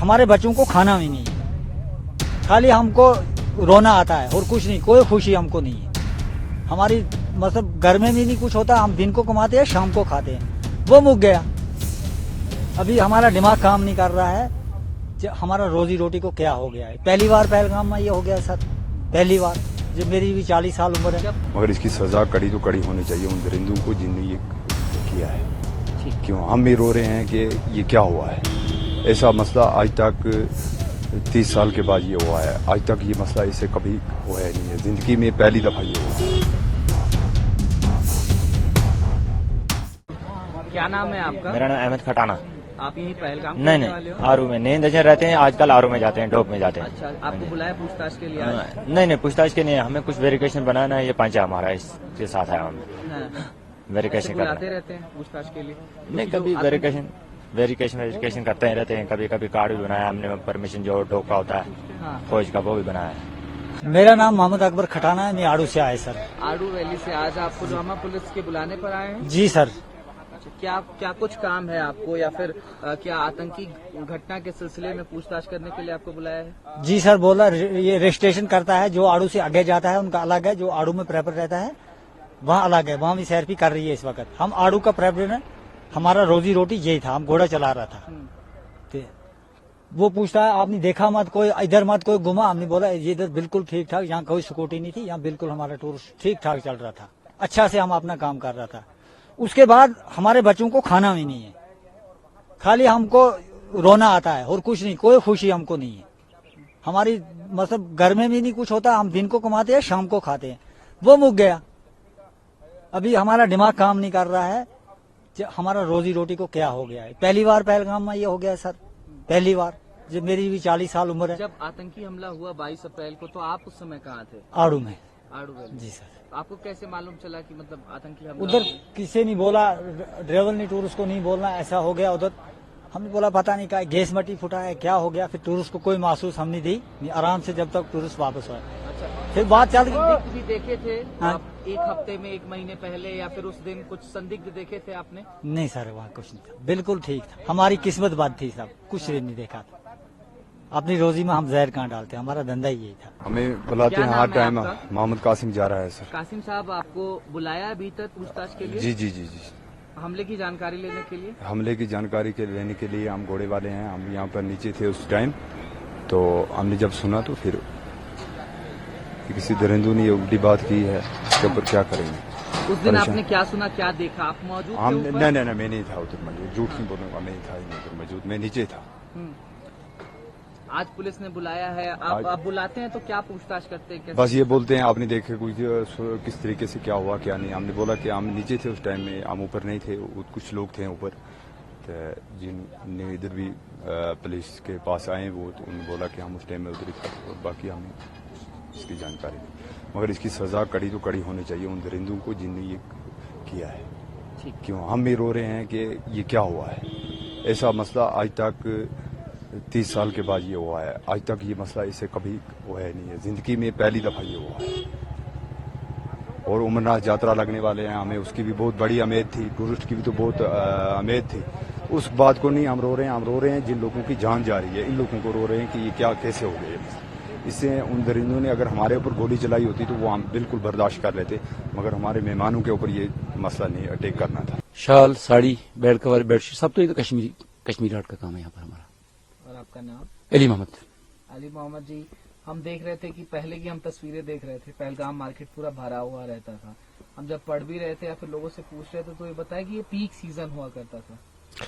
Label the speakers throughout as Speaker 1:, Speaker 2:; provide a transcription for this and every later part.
Speaker 1: हमारे बच्चों को खाना भी नहीं है, खाली हमको रोना आता है और कुछ नहीं, कोई खुशी हमको नहीं है। हमारी मतलब घर में भी नहीं कुछ होता, हम दिन को कमाते हैं शाम को खाते हैं, वो मुक गया। अभी हमारा दिमाग काम नहीं कर रहा है, हमारा रोजी रोटी को क्या हो गया है। पहली बार पहलगाम में ये हो गया सर, पहली बार, जब मेरी भी 40 साल उम्र है।
Speaker 2: मगर इसकी सजा कड़ी तो कड़ी होनी चाहिए उन दरिंदों को जिनने ये किया है। क्यों हम भी रो रहे हैं कि ये क्या हुआ है। ऐसा मसला आज तक 30 साल के बाद ये हुआ है, आज तक ये मसला इससे कभी हुआ है नहीं है, जिंदगी में पहली दफा ये हुआ।
Speaker 3: क्या नाम है आपका?
Speaker 4: मेरा नाम अहमद खटाना।
Speaker 3: आप यहीं पहलगाम
Speaker 4: नहीं
Speaker 3: करने वाले हो?
Speaker 4: आरू में नहीं जैसे रहते हैं आजकल, आरू में जाते हैं, डोप में जाते हैं।
Speaker 3: अच्छा, आपको बुलाया पूछताछ के लिए आज?
Speaker 4: नहीं पूछताछ के नहीं, हमें कुछ वेरिफिकेशन बनाना है, ये पंच हमारा इसके साथ है, हमें
Speaker 3: हाँ।
Speaker 4: वेरिफिकेशन करना
Speaker 3: बुलाते रहते हैं पूछताछ के लिए?
Speaker 4: नहीं, कभी वेरिफिकेशन करते ही रहते हैं, कभी कभी कार्ड भी बनाया हमने, परमिशन जो डोप का होता है
Speaker 3: हाँ।
Speaker 4: फौज का, वो भी बनाया है।
Speaker 1: मेरा नाम मोहम्मद अकबर खटाना है, मैं आड़ू से आए सर।
Speaker 3: आड़ू वैली से आज आप पुलवामा पुलिस के बुलाने पर आए हैं?
Speaker 1: जी सर।
Speaker 3: अच्छा, क्या कुछ काम है आपको, या फिर क्या आतंकी घटना के सिलसिले में पूछताछ करने के लिए आपको बुलाया है?
Speaker 1: जी सर, बोला ये रजिस्ट्रेशन करता है, जो आड़ू से आगे जाता है उनका अलग है, जो आड़ू में प्रेपर रहता है वहाँ अलग है, वहाँ भी सेरपी कर रही है इस वक्त। हम आड़ू का प्रेपर है, हमारा रोजी रोटी यही था, हम घोड़ा चला रहा था। तो वो पूछता है आपने देखा मत, कोई इधर मत कोई घुमा, हमने बोला ये इधर बिल्कुल ठीक ठाक, यहाँ कोई सिक्योरिटी नहीं थी, यहाँ बिल्कुल हमारा टूर ठीक ठाक चल रहा था, अच्छा से हम अपना काम कर रहा था। उसके बाद हमारे बच्चों को खाना भी नहीं है, खाली हमको रोना आता है और कुछ नहीं, कोई खुशी हमको नहीं है। हमारी मतलब घर में भी नहीं कुछ होता, हम दिन को कमाते हैं शाम को खाते हैं, वो मुक गया। अभी हमारा दिमाग काम नहीं कर रहा है, हमारा रोजी रोटी को क्या हो गया है। पहली बार पहलगाम में ये हो गया सर, पहली बार, जब मेरी भी 40 साल उम्र है।
Speaker 3: जब आतंकी हमला हुआ 22 अप्रैल को, तो आप उस समय कहाँ थे?
Speaker 1: आड़ू में।
Speaker 3: आड़ू वैली।
Speaker 1: जी सर।
Speaker 3: आपको कैसे मालूम चला कि मतलब आतंकी हमला
Speaker 1: उधर
Speaker 3: हुआ?
Speaker 1: किसी नहीं बोला, ड्राइवर ने टूरिस्ट को नहीं बोलना ऐसा हो गया उधर। हमने बोला पता नहीं क्या गैस मटी फुटा है, क्या हो गया। फिर टूरिस्ट को कोई महसूस हम नहीं दी, आराम से जब तक टूरिस्ट वापस आए।
Speaker 3: अच्छा,
Speaker 1: फिर बात चल
Speaker 3: संदिग्ध भी देखे थे
Speaker 1: हाँ।
Speaker 3: आप एक हफ्ते में, 1 महीने पहले, या फिर उस दिन कुछ संदिग्ध देखे थे आपने?
Speaker 1: नहीं सर, वहाँ कुछ नहीं था, बिल्कुल ठीक था, हमारी किस्मत बात थी सब, कुछ नहीं देखा था। अपनी रोजी में हम जहर कहाँ डालते, हमारा धंधा ही यही था।
Speaker 2: हमें बुलाते
Speaker 3: क्या
Speaker 2: हैं
Speaker 3: नाम
Speaker 2: हर
Speaker 3: है
Speaker 2: टाइम।
Speaker 3: आपका?
Speaker 2: मोहम्मद कासिम जा रहा है सर।
Speaker 3: कासिम साहब, आपको बुलाया अभी तक पूछताछ के लिए?
Speaker 2: जी जी जी जी।
Speaker 3: हमले की जानकारी लेने के लिए?
Speaker 2: हमले की जानकारी के लेने के लिए हम घोड़े वाले हैं, हम यहाँ पर नीचे थे उस टाइम, तो हमने जब सुना तो फिर किसी दरिंदों ने ये उल्टी बात की है, इसके ऊपर क्या करेंगे।
Speaker 3: उस दिन आपने क्या सुना, क्या देखा? आप मौजूद थे
Speaker 2: हम
Speaker 3: ऊपर?
Speaker 2: नहीं मैं नहीं था उधर मौजूद, झूठ नहीं बोलूंगा, मैं नहीं था उधर मौजूद, मैं नीचे था।
Speaker 3: हम्म। आज पुलिस ने बुलाया है, आप बुलाते हैं तो क्या पूछताछ करते हैं, कैसे?
Speaker 2: बस ये बोलते हैं आपने देखे कुछ किस तरीके से क्या हुआ क्या नहीं। हमने बोला कि हम नीचे थे उस टाइम में, हम ऊपर नहीं थे, कुछ लोग थे ऊपर, तो जिनने इधर भी पुलिस के पास आए वो, तो उन्होंने बोला कि हम उस टाइम में उधर ही थे, और बाकी हमें इसकी जानकारी नहीं। मगर इसकी सजा कड़ी तो कड़ी होनी चाहिए उन दरिंदों को जिनने ये किया है। क्यों हम भी रो रहे हैं कि ये क्या हुआ है। ऐसा मसला आज तक 30 साल के बाद ये हुआ है, आज तक ये मसला इससे कभी हुआ है नहीं है, जिंदगी में पहली दफा ये हुआ है। और अमरनाथ यात्रा लगने वाले हैं, हमें उसकी भी बहुत बड़ी उम्मीद थी, टूरिस्ट की भी तो बहुत उम्मीद थी। उस बात को नहीं हम रो रहे हैं, हम रो रहे हैं जिन लोगों की जान जा रही है, इन लोगों को रो रहे हैं कि ये क्या कैसे हो गए। इससे उन दरिंदों ने अगर हमारे ऊपर गोली चलाई होती तो वो हम बिल्कुल बर्दाश्त कर लेते, मगर हमारे मेहमानों के ऊपर ये मसला नहीं अटैक करना था।
Speaker 5: शाल, साड़ी, बेड कवर, बेडशीट, सब तो ये तो कश्मीरी आर्ट का काम है यहाँ पर हमारा।
Speaker 3: और आपका नाम?
Speaker 5: अली मोहम्मद।
Speaker 3: अली मोहम्मद जी, हम देख रहे थे कि पहले की हम तस्वीरें देख रहे थे, पहलगाम मार्केट पूरा भरा हुआ रहता था। हम जब पढ़ भी रहे थे या फिर लोगों से पूछ रहे थे तो ये बताया कि ये पीक सीजन हुआ करता था,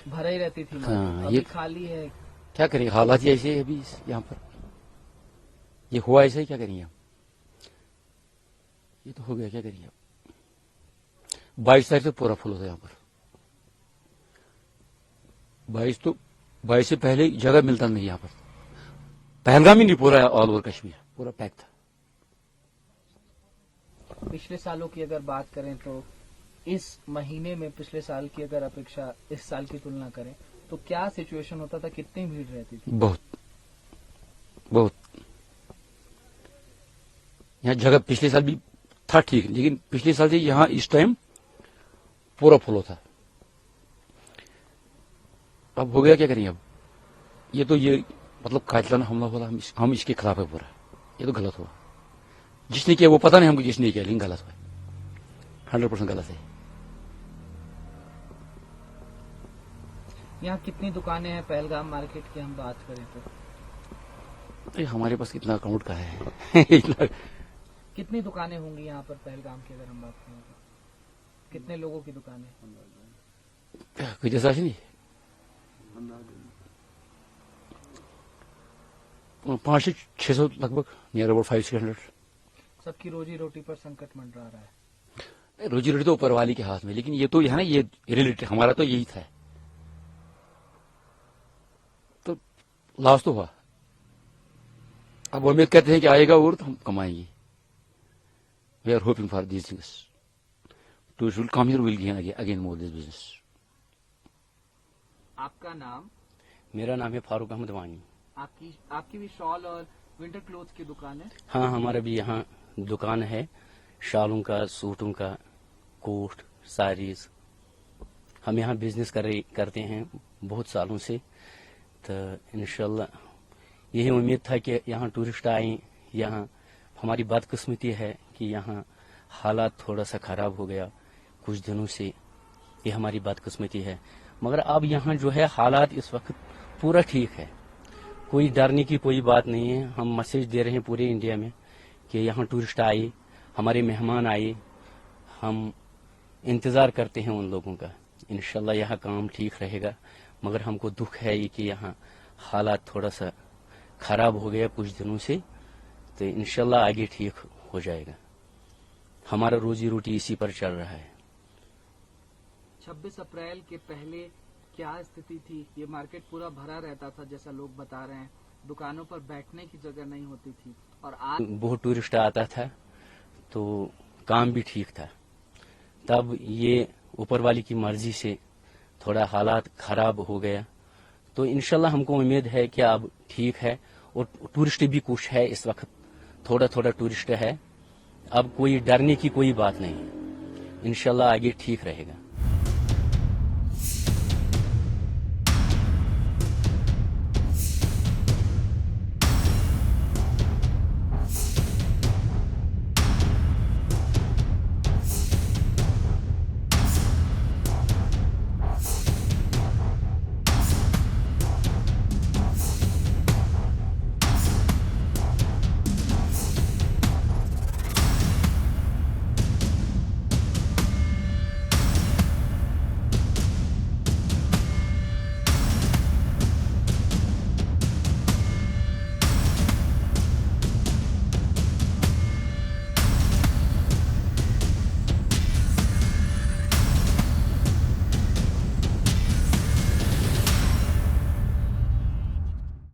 Speaker 3: भरा ही रहती थी
Speaker 5: हाँ,
Speaker 3: मार्केट। अभी
Speaker 5: ये
Speaker 3: खाली है।
Speaker 5: क्या करें, हालात ही ऐसे है अभी यहाँ पर, ये हुआ ऐसा ही, क्या करेंगे हम, ये तो हो गया, क्या करेंगे अब। 22 तारीख से पूरा फुल होता है यहाँ पर, 22 से पहले जगह मिलता नहीं यहाँ पर। पहलगाम ही नहीं, पूरा ऑल ओवर कश्मीर पूरा पैक था।
Speaker 3: पिछले सालों की अगर बात करें तो इस महीने में पिछले साल की अगर अपेक्षा इस साल की तुलना करें तो क्या सिचुएशन होता था, कितनी भीड़ रहती थी?
Speaker 5: बहुत यहाँ जगह पिछले साल भी था ठीक, लेकिन पिछले साल से यहाँ इस टाइम पूरा फुल होता। अब हो गया, क्या करेंगे अब। ये तो ये मतलब कातिलाना हमला हुआ, हम इसके खिलाफ है पूरा। ये तो गलत हुआ। जिसने किया वो पता नहीं हमको जिसने किया, लेकिन गलत हुआ, 100% गलत है।
Speaker 3: यहाँ कितनी दुकानें हैं पहलगाम मार्केट की हम बात करें तो?
Speaker 5: अरे हमारे पास इतना अकाउंट का है इतना
Speaker 3: कितनी दुकानें होंगी यहाँ पर पहलगाम की अगर हम बात करें तो? कितने लोगों की दुकानें?
Speaker 5: कोई जैसा नहीं, 500 से 600 लगभग, नियर अबाउट 500-600।
Speaker 3: सबकी रोजी रोटी पर संकट मंडरा रहा है।
Speaker 5: रोजी रोटी तो ऊपर वाली के हाथ में, लेकिन ये तो है ना, ये रिलेटेड हमारा तो यही था, तो लॉस तो हुआ। अब उम्मीद करते हैं कि आएगा और तो हम कमाएंगे। We are hoping for these things to will come here, will gain again more this business.
Speaker 3: आपका नाम?
Speaker 6: मेरा नाम है फारूक अहमद वानी।
Speaker 3: आपकी भी शॉल और विंटर क्लोथ्स की दुकान है?
Speaker 6: हाँ, हमारा भी यहाँ दुकान है, शालों का, सूटों का, कोट, साड़ीज। हम यहाँ बिजनेस करते हैं बहुत सालों से, तो इंशाल्लाह यही उम्मीद था कि यहाँ टूरिस्ट आए। यहाँ हमारी बदकिस्मती है कि यहाँ हालात थोड़ा सा खराब हो गया कुछ दिनों से, ये हमारी बदकिस्मती है। मगर अब यहाँ जो है हालात इस वक्त पूरा ठीक है, कोई डरने की कोई बात नहीं है। हम मैसेज दे रहे हैं पूरे इंडिया में कि यहाँ टूरिस्ट आए, हमारे मेहमान आए, हम इंतज़ार करते हैं उन लोगों का। इंशाल्लाह यहाँ काम ठीक रहेगा, मगर हमको दुख है ये कि यहाँ हालात थोड़ा सा खराब हो गया कुछ दिनों से, तो इंशाल्लाह आगे ठीक हो जाएगा। हमारा रोजी रोटी इसी पर चल रहा है।
Speaker 3: 26 अप्रैल के पहले क्या स्थिति थी? ये मार्केट पूरा भरा रहता था जैसा लोग बता रहे हैं, दुकानों पर बैठने की जगह नहीं होती थी, और आज
Speaker 6: बहुत टूरिस्ट आता था तो काम भी ठीक था। तब ये ऊपर वाली की मर्जी से थोड़ा हालात खराब हो गया, तो इंशाल्लाह हमको उम्मीद है कि अब ठीक है। और टूरिस्ट भी कुछ है इस वक्त, थोड़ा थोड़ा टूरिस्ट है, अब कोई डरने की कोई बात नहीं। इंशाल्लाह आगे ठीक रहेगा।